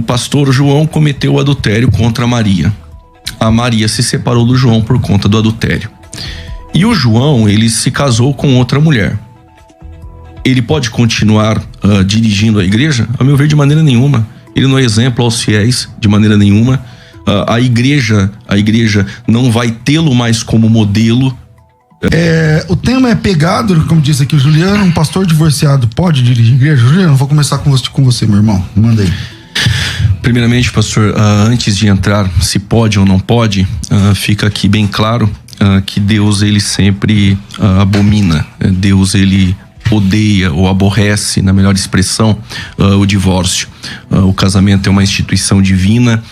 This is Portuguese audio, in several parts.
pastor João cometeu adultério contra Maria. A Maria se separou do João por conta do adultério. E o João, ele se casou com outra mulher. Ele pode continuar dirigindo a igreja? A meu ver, de maneira nenhuma. Ele não é exemplo aos fiéis, de maneira nenhuma. A igreja não vai tê-lo mais como modelo. O tema é pegado, como disse aqui o Juliano. Um pastor divorciado pode dirigir a igreja? Juliano, vou começar com você, meu irmão. Manda aí. Primeiramente, pastor, antes de entrar se pode ou não pode, fica aqui bem claro que Deus, ele sempre abomina. Deus, ele odeia ou aborrece, na melhor expressão, o divórcio. O casamento é uma instituição divina.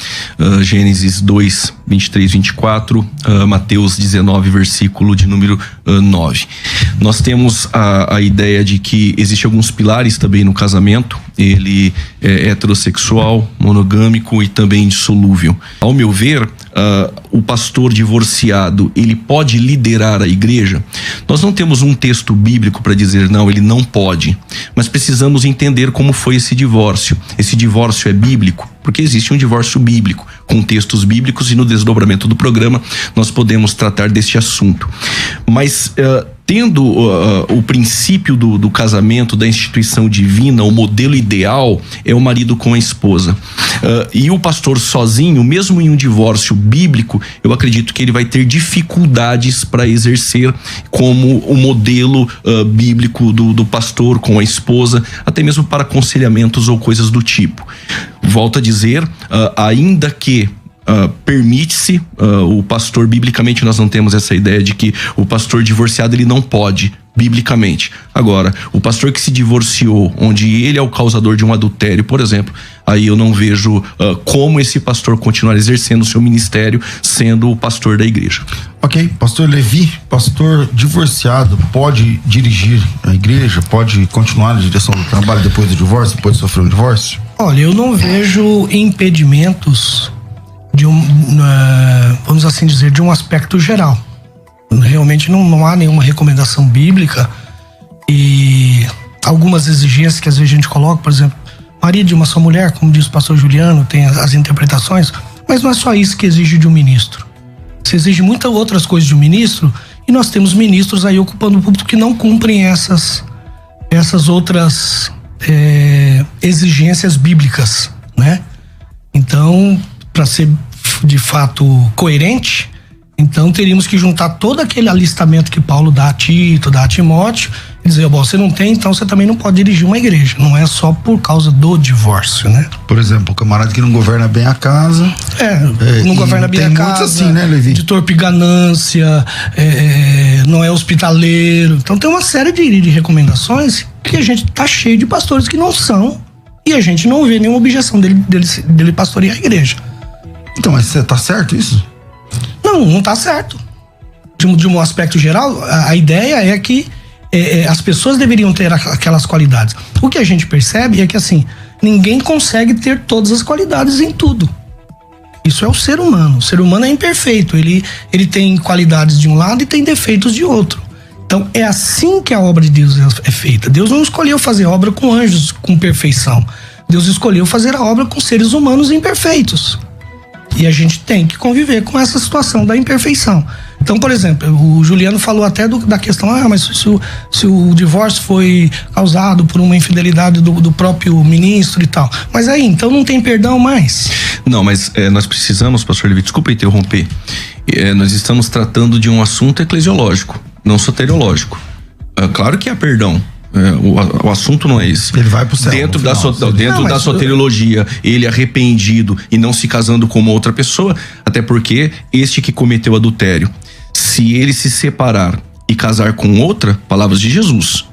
Gênesis 2, 23, 24, Mateus 19, versículo de número 9. Nós temos a ideia de que existem alguns pilares também no casamento. Ele é heterossexual, monogâmico e também indissolúvel. Ao meu ver, o pastor divorciado, ele pode liderar a igreja? Nós não temos um texto bíblico para dizer não, ele não pode, mas precisamos entender como foi esse divórcio. Esse divórcio é bíblico? Porque existe um divórcio bíblico, com textos bíblicos, e no desdobramento do programa nós podemos tratar deste assunto. Mas tendo o princípio do casamento, da instituição divina, o modelo ideal é o marido com a esposa. E o pastor sozinho, mesmo em um divórcio bíblico, eu acredito que ele vai ter dificuldades para exercer como o modelo bíblico do pastor com a esposa, até mesmo para aconselhamentos ou coisas do tipo. Volto a dizer, ainda que permite-se, o pastor, biblicamente nós não temos essa ideia de que o pastor divorciado ele não pode, biblicamente. Agora, o pastor que se divorciou, onde ele é o causador de um adultério, por exemplo, aí eu não vejo como esse pastor continuar exercendo o seu ministério sendo o pastor da igreja. Ok, pastor Levi, pastor divorciado pode dirigir a igreja, pode continuar na direção do trabalho depois do divórcio, depois de sofrer um divórcio? Olha, eu não vejo impedimentos vamos assim dizer, de um aspecto geral. Realmente não há nenhuma recomendação bíblica e algumas exigências que às vezes a gente coloca, por exemplo, marido de uma só mulher, como diz o pastor Juliano, tem as interpretações, mas não é só isso que exige de um ministro. Se exige muitas outras coisas de um ministro, e nós temos ministros aí ocupando o púlpito que não cumprem essas outras exigências bíblicas, né? Então, para ser de fato coerente, então teríamos que juntar todo aquele alistamento que Paulo dá a Tito, dá a Timóteo, e dizer, bom, você não tem, então você também não pode dirigir uma igreja. Não é só por causa do divórcio, né? Por exemplo, o camarada que não governa bem a casa. Não governa bem a casa. Tem muitos assim, né, Levi? De torpe ganância, não é hospitaleiro. Então tem uma série de recomendações que a gente tá cheio de pastores que não são, e a gente não vê nenhuma objeção dele pastorear a igreja. Então, mas tá certo isso? Não tá certo. De um aspecto geral, a ideia é que as pessoas deveriam ter aquelas qualidades. O que a gente percebe é que, assim, ninguém consegue ter todas as qualidades em tudo. Isso é o ser humano. O ser humano é imperfeito. Ele tem qualidades de um lado e tem defeitos de outro. Então, é assim que a obra de Deus é feita. Deus não escolheu fazer obra com anjos com perfeição. Deus escolheu fazer a obra com seres humanos imperfeitos. E a gente tem que conviver com essa situação da imperfeição. Então, por exemplo, o Juliano falou até da questão, mas se o divórcio foi causado por uma infidelidade do próprio ministro e tal. Mas aí, então não tem perdão mais? Não, mas nós precisamos, pastor Levi, desculpa interromper. Nós estamos tratando de um assunto eclesiológico, não soteriológico. Claro que há perdão. O assunto não é esse. Ele vai pro céu. Dentro da soteriologia, ele arrependido e não se casando com uma outra pessoa, até porque este que cometeu adultério, se ele se separar e casar com outra, palavras de Jesus,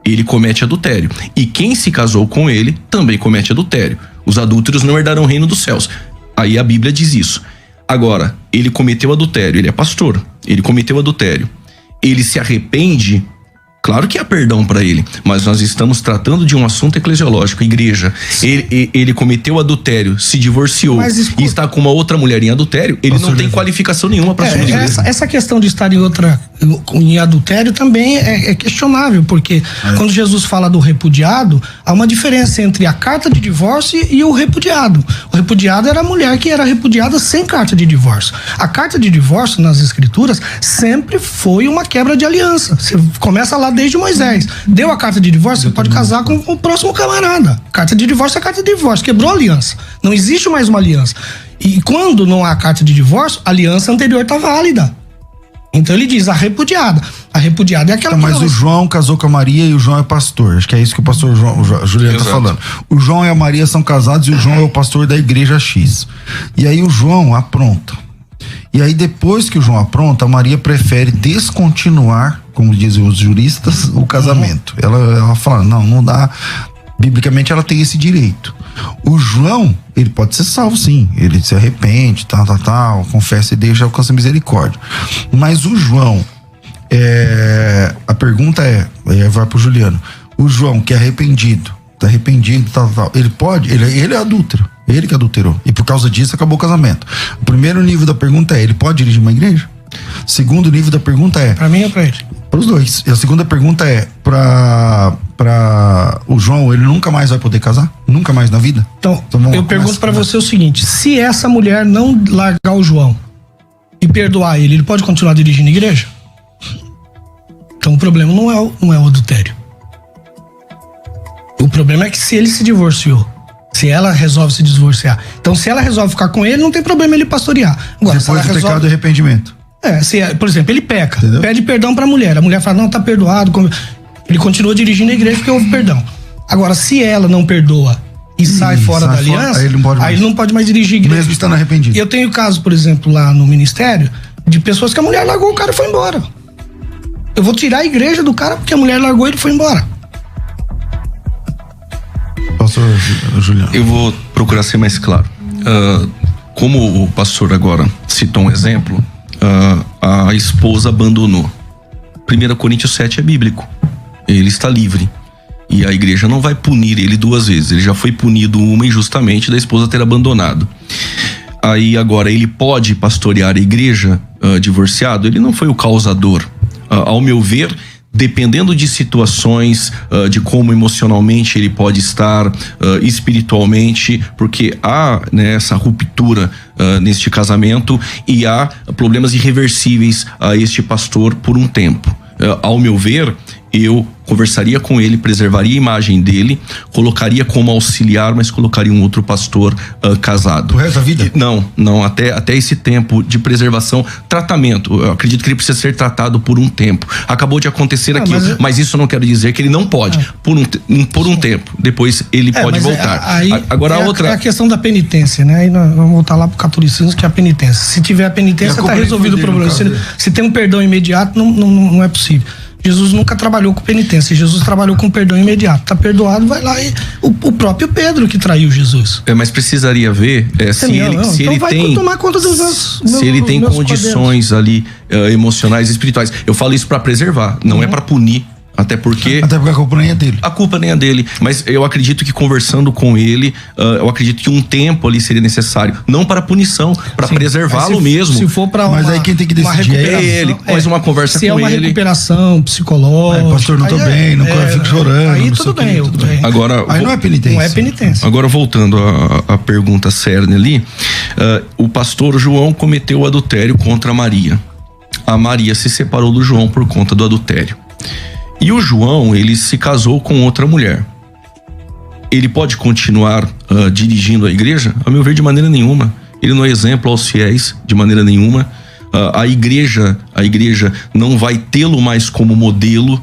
ele comete adultério. E quem se casou com ele também comete adultério. Os adúlteros não herdarão o reino dos céus. Aí a Bíblia diz isso. Agora, ele cometeu adultério, ele é pastor, ele cometeu adultério. Ele se arrepende. Claro que há perdão para ele, mas nós estamos tratando de um assunto eclesiológico, igreja. Ele cometeu adultério, se divorciou e está com uma outra mulher em adultério, ele não tem qualificação nenhuma para assumir a igreja. Essa questão de estar em outra em adultério também é questionável, porque quando Jesus fala do repudiado, há uma diferença entre a carta de divórcio e o repudiado. O repudiado era a mulher que era repudiada sem carta de divórcio. A carta de divórcio nas escrituras sempre foi uma quebra de aliança. Você começa lá desde Moisés. Deu a carta de divórcio, você pode casar com o próximo camarada. Carta de divórcio é carta de divórcio, quebrou a aliança. Não existe mais uma aliança. E quando não há carta de divórcio, a aliança anterior está válida. Então ele diz a repudiada. A repudiada é aquela... Mas o João casou com a Maria e o João é pastor. Acho que é isso que o pastor Juliano está falando. O João e a Maria são casados e o João é o pastor da igreja X. E aí o João apronta. E aí depois que o João apronta, a Maria prefere descontinuar, como dizem os juristas, o casamento. Ela fala, não dá... Biblicamente ela tem esse direito. O João, ele pode ser salvo sim, ele se arrepende, tal, confessa e deixa, alcança misericórdia. Mas o João, a pergunta vai pro Juliano, o João que é arrependido, tá arrependido, tal, ele pode, ele é adúltero, ele que adulterou, e por causa disso acabou o casamento. O primeiro nível da pergunta ele pode dirigir uma igreja? O segundo nível da pergunta pra mim ou pra ele? Para os dois. E a segunda pergunta é para o João, ele nunca mais vai poder casar? Nunca mais na vida? Então eu pergunto para você o seguinte, se essa mulher não largar o João e perdoar ele pode continuar dirigindo a igreja? Então o problema não é o adultério. O problema é que se ele se divorciou, se ela resolve se divorciar, então se ela resolve ficar com ele, não tem problema ele pastorear. Agora, depois do pecado e arrependimento. Por exemplo, ele peca, entendeu? Pede perdão pra mulher, a mulher fala, não, tá perdoado, ele continua dirigindo a igreja porque houve perdão. Agora, se ela não perdoa e sai fora da aliança, aí ele não pode mais dirigir a igreja. Mesmo estando arrependido. Eu tenho caso, por exemplo, lá no ministério, de pessoas que a mulher largou o cara e foi embora. Eu vou tirar a igreja do cara porque a mulher largou e ele foi embora. Pastor Juliano. Eu vou procurar ser mais claro. Como o pastor agora citou um exemplo, a esposa abandonou. 1 Coríntios 7 é bíblico. Ele está livre. E a igreja não vai punir ele 2 vezes. Ele já foi punido uma injustamente da esposa ter abandonado. Aí agora ele pode pastorear a igreja divorciado? Ele não foi o causador. Ao meu ver, dependendo de situações, de como emocionalmente ele pode estar, espiritualmente, porque há, né, essa ruptura neste casamento e há problemas irreversíveis a este pastor por um tempo. Ao meu ver, eu conversaria com ele, preservaria a imagem dele, colocaria como auxiliar, mas colocaria um outro pastor casado. O resto da vida? Não, até esse tempo de preservação, tratamento. Eu acredito que ele precisa ser tratado por um tempo. Acabou de acontecer aquilo, mas isso não quer dizer que ele não pode, por um tempo. Depois ele pode voltar. Agora a questão da penitência, né? Aí nós vamos voltar lá pro catolicismo, que é a penitência. Se tiver a penitência, tá resolvido o problema. Se tem um perdão imediato, não é possível. Jesus nunca trabalhou com penitência, Jesus trabalhou com perdão imediato. Tá perdoado, vai lá e o próprio Pedro que traiu Jesus. Mas precisaria ver se ele tem condições ali emocionais e espirituais. Eu falo isso para preservar, não é para punir. Até porque a culpa nem é dele. A culpa nem é dele. Mas eu acredito que conversando com ele, eu acredito que um tempo ali seria necessário. Não para punição, para preservá-lo mesmo. Se for para mas aí quem tem que decidir é ele. Mas uma conversa com ele. Se é uma recuperação psicológica. Pastor, não tô bem, não fico chorando. Aí tudo bem. Agora, aí não é penitência. Não é penitência. Agora, voltando à pergunta cerne ali, o pastor João cometeu o adultério contra Maria. A Maria se separou do João por conta do adultério. E o João, ele se casou com outra mulher. Ele pode continuar dirigindo a igreja? A meu ver, de maneira nenhuma. Ele não é exemplo aos fiéis, de maneira nenhuma. A igreja não vai tê-lo mais como modelo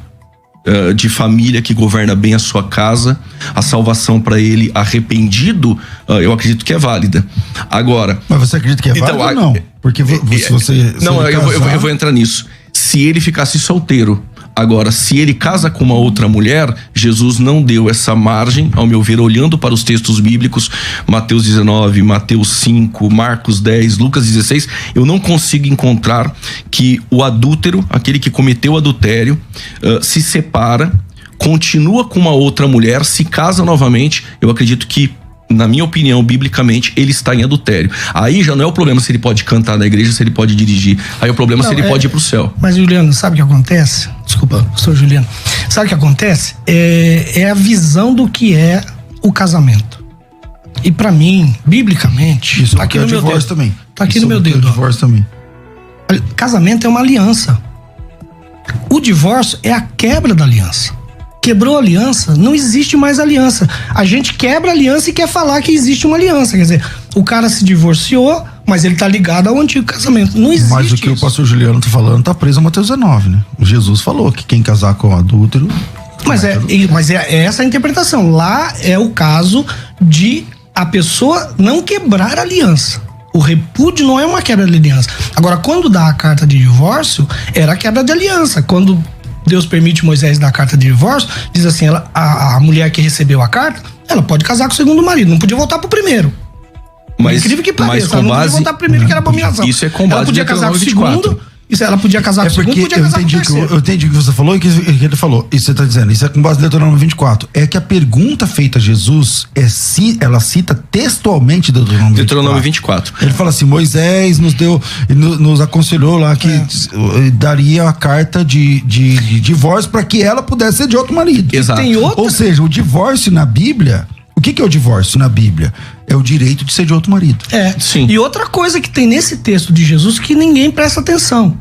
de família que governa bem a sua casa. A salvação para ele arrependido, eu acredito que é válida. Agora... Mas você acredita que é válida ou não? Porque você... Não, eu vou entrar nisso. Se ele ficasse solteiro... Agora, se ele casa com uma outra mulher, Jesus não deu essa margem, ao meu ver, olhando para os textos bíblicos, Mateus 19, Mateus 5, Marcos 10, Lucas 16, eu não consigo encontrar que o adúltero, aquele que cometeu adultério, se separa, continua com uma outra mulher, se casa novamente. Eu acredito que na minha opinião, biblicamente, ele está em adultério. Aí já não é o problema se ele pode cantar na igreja, se ele pode dirigir. Aí é o problema se ele pode ir pro céu. Mas, Juliano, sabe o que acontece? Desculpa, pastor Juliano. Sabe o que acontece? É a visão do que é o casamento. E pra mim, biblicamente, isso tá aqui no meu dedo também. Tá aqui no meu dedo. Divórcio também. Casamento é uma aliança. O divórcio é a quebra da aliança. Quebrou a aliança, não existe mais aliança. A gente quebra a aliança e quer falar que existe uma aliança. Quer dizer, o cara se divorciou, mas ele tá ligado ao antigo casamento. Não existe. Mas o que o pastor Juliano tá falando tá preso a Mateus 19, né? Jesus falou que quem casar com adúltero... Mas é essa a interpretação. Lá é o caso de a pessoa não quebrar a aliança. O repúdio não é uma quebra de aliança. Agora, quando dá a carta de divórcio, era a quebra de aliança. Quando Deus permite Moisés dar a carta de divórcio, diz assim, a mulher que recebeu a carta, ela pode casar com o segundo marido, não podia voltar pro primeiro. Incrível que pareça, ela não podia voltar pro primeiro, que era abominação. Isso é com base ela podia casar com o segundo, ela podia casar com o segundo, podia casar com o terceiro. Eu entendi o que você falou e o que ele falou. Isso você tá dizendo, isso é com base no Deuteronômio 24. É que a pergunta feita a Jesus, ela cita textualmente Deuteronômio 24. Ele fala assim, Moisés nos aconselhou lá que daria a carta de divórcio para que ela pudesse ser de outro marido. Exato. Ou seja, o divórcio na Bíblia, o que é o divórcio na Bíblia? É o direito de ser de outro marido. Sim. E outra coisa que tem nesse texto de Jesus que ninguém presta atenção.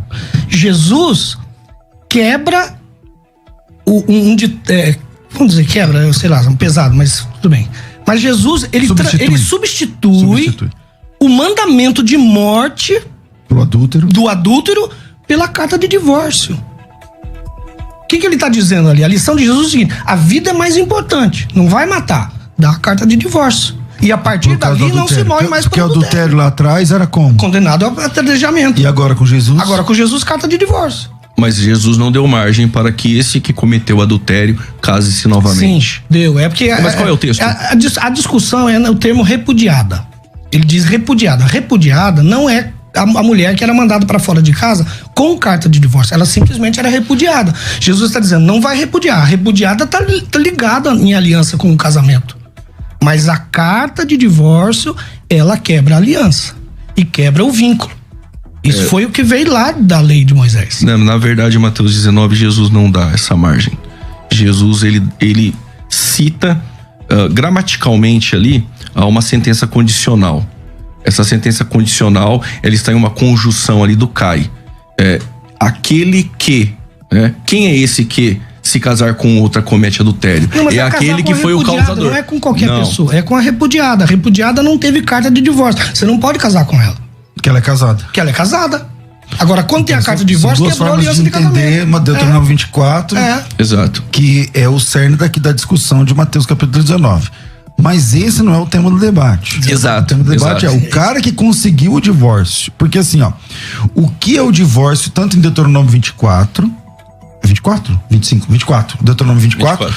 Jesus quebra vamos dizer quebra, eu sei lá, é um pesado, mas tudo bem. Mas Jesus, ele substitui o mandamento de morte do adúltero pela carta de divórcio. O que ele está dizendo ali? A lição de Jesus é o seguinte: a vida é mais importante, não vai matar, dá a carta de divórcio. E a partir dali não se morre mais por adultério. Porque o adultério lá atrás era como? Condenado ao apedrejamento. E agora com Jesus? Agora com Jesus, carta de divórcio. Mas Jesus não deu margem para que esse que cometeu adultério case-se novamente. Sim, deu. É porque mas qual é o texto? A discussão é no termo repudiada. Ele diz repudiada. Repudiada não é a mulher que era mandada para fora de casa com carta de divórcio. Ela simplesmente era repudiada. Jesus está dizendo, não vai repudiar. A repudiada tá ligada em aliança com o casamento. Mas a carta de divórcio, ela quebra a aliança e quebra o vínculo. Isso foi o que veio lá da lei de Moisés. Na verdade, em Mateus 19, Jesus não dá essa margem. Jesus, ele cita gramaticalmente ali uma sentença condicional. Essa sentença condicional, ela está em uma conjunção ali do CAI. Aquele que, quem é esse que se casar com outra comete adultério? Não, é aquele que foi o causador. Não é com qualquer pessoa, é com a repudiada. A repudiada não teve carta de divórcio. Você não pode casar com ela. Que ela é casada. Que ela é casada. Agora, quando tem a carta de divórcio, quebrou a aliança de casamento. Deuteronômio 24. Exato. Que é o cerne da discussão de Mateus capítulo 19. Mas esse não é o tema do debate. Exato. O tema do debate é o cara que conseguiu o divórcio. Porque assim, o que é o divórcio, tanto em Deuteronômio 24... 24? 25? 24. Deuteronômio 24.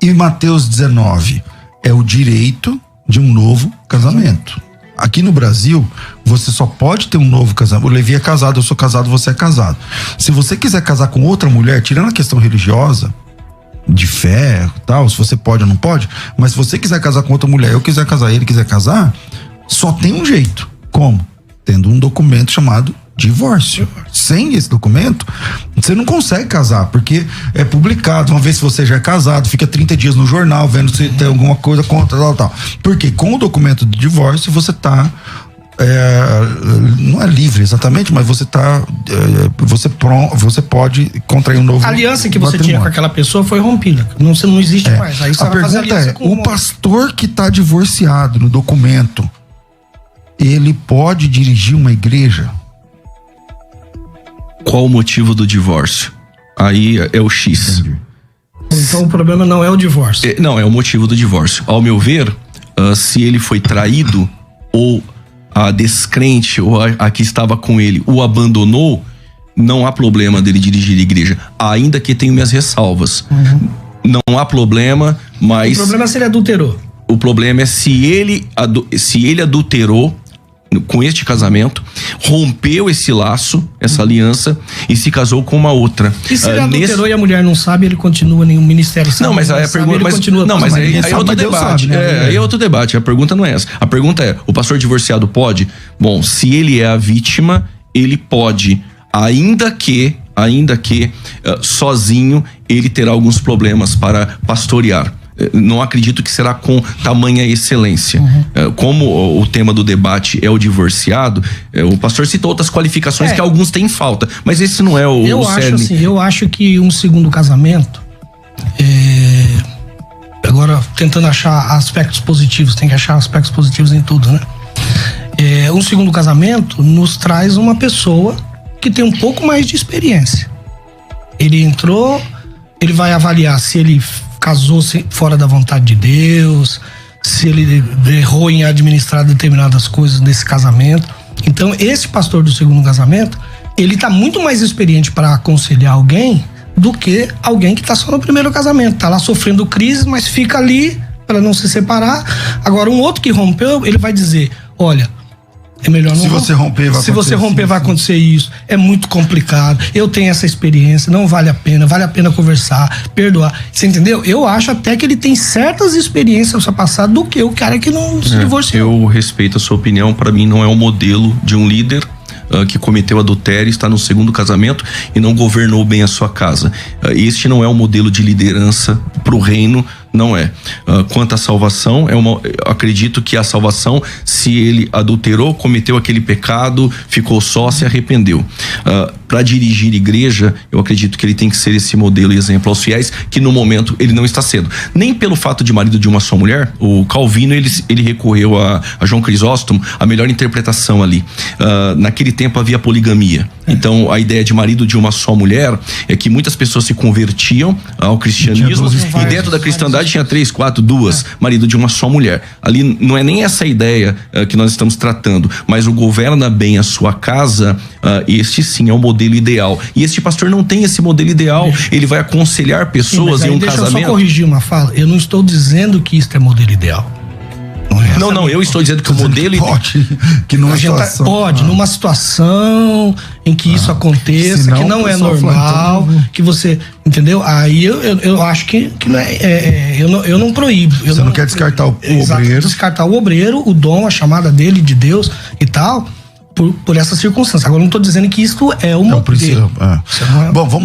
E Mateus 19. É o direito de um novo casamento. Aqui no Brasil, você só pode ter um novo casamento. O Levi é casado, eu sou casado, você é casado. Se você quiser casar com outra mulher, tirando a questão religiosa, de fé, tal, se você pode ou não pode, mas se você quiser casar com outra mulher, eu quiser casar, ele quiser casar, só tem um jeito. Como? Tendo um documento chamado divórcio. Sem esse documento, você não consegue casar, porque é publicado. Uma vez que você já é casado, fica 30 dias no jornal vendo se tem alguma coisa contra, tal. Porque com o documento de divórcio, você tá não é livre exatamente, mas você tá você pode contrair um novo. A aliança que você tinha com aquela pessoa foi rompida. Não existe mais. Aí a pergunta é, o pastor que tá divorciado no documento, ele pode dirigir uma igreja? Qual o motivo do divórcio? Aí é o X. Entendi. Então o problema não é o divórcio. Não, é o motivo do divórcio. Ao meu ver, se ele foi traído ou a descrente ou a que estava com ele o abandonou, não há problema dele dirigir a igreja. Ainda que tenha minhas ressalvas. Não há problema, mas... O problema é se ele adulterou. O problema é se ele adulterou com este casamento, rompeu esse laço, essa aliança, e se casou com uma outra. E se ele adulterou e a mulher não sabe, ele continua em ministério sabe? Não, mas aí a pergunta... aí é outro debate. Aí é outro debate. A pergunta não é essa. A pergunta é, o pastor divorciado pode? Bom, se ele é a vítima, ele pode, ainda que sozinho ele terá alguns problemas para pastorear. Não acredito que será com tamanha excelência. Como o tema do debate é o divorciado, o pastor citou outras qualificações que alguns têm falta, mas esse não é o cerne. Eu acho que um segundo casamento, agora tentando achar aspectos positivos, tem que achar aspectos positivos em tudo, né? Um segundo casamento nos traz uma pessoa que tem um pouco mais de experiência. Ele entrou, ele vai avaliar se ele casou fora da vontade de Deus, se ele errou em administrar determinadas coisas nesse casamento. Então, esse pastor do segundo casamento, ele tá muito mais experiente para aconselhar alguém do que alguém que tá só no primeiro casamento. Tá lá sofrendo crise, mas fica ali para não se separar. Agora, um outro que rompeu, ele vai dizer, olha, é melhor não. Se você romper, vai acontecer isso. É muito complicado. Eu tenho essa experiência, não vale a pena conversar, perdoar. Você entendeu? Eu acho até que ele tem certas experiências a passar do que o cara que não se divorciou. Eu respeito a sua opinião. Para mim, não é um modelo de um líder que cometeu adultério, está no segundo casamento e não governou bem a sua casa. Este não é um modelo de liderança para o reino. Não é. Quanto à salvação, acredito que a salvação, se ele adulterou, cometeu aquele pecado, ficou só, se arrependeu. Para dirigir igreja, eu acredito que ele tem que ser esse modelo e exemplo aos fiéis, que no momento ele não está sendo. Nem pelo fato de marido de uma só mulher, o Calvino ele recorreu a João Crisóstomo, a melhor interpretação ali. Naquele tempo havia poligamia. Então a ideia de marido de uma só mulher é que muitas pessoas se convertiam ao cristianismo e dentro da cristandade tinha 3, 4, 2, marido de uma só mulher. Ali não é nem essa ideia que nós estamos tratando, mas o governa bem a sua casa, este sim é o modelo ideal. E este pastor não tem esse modelo ideal, ele vai aconselhar pessoas em um casamento. Deixa eu só corrigir uma fala, eu não estou dizendo que isso é modelo ideal. Não, eu estou dizendo que o modelo que numa situação, numa situação em que isso aconteça, senão, que não é normal, que você, entendeu? Aí eu acho que não eu não proíbo. Você não quer descartar o obreiro? Descartar o obreiro, o dom, a chamada dele, de Deus e tal, por essa circunstância. Agora, eu não estou dizendo que isso é uma... Bom, vamos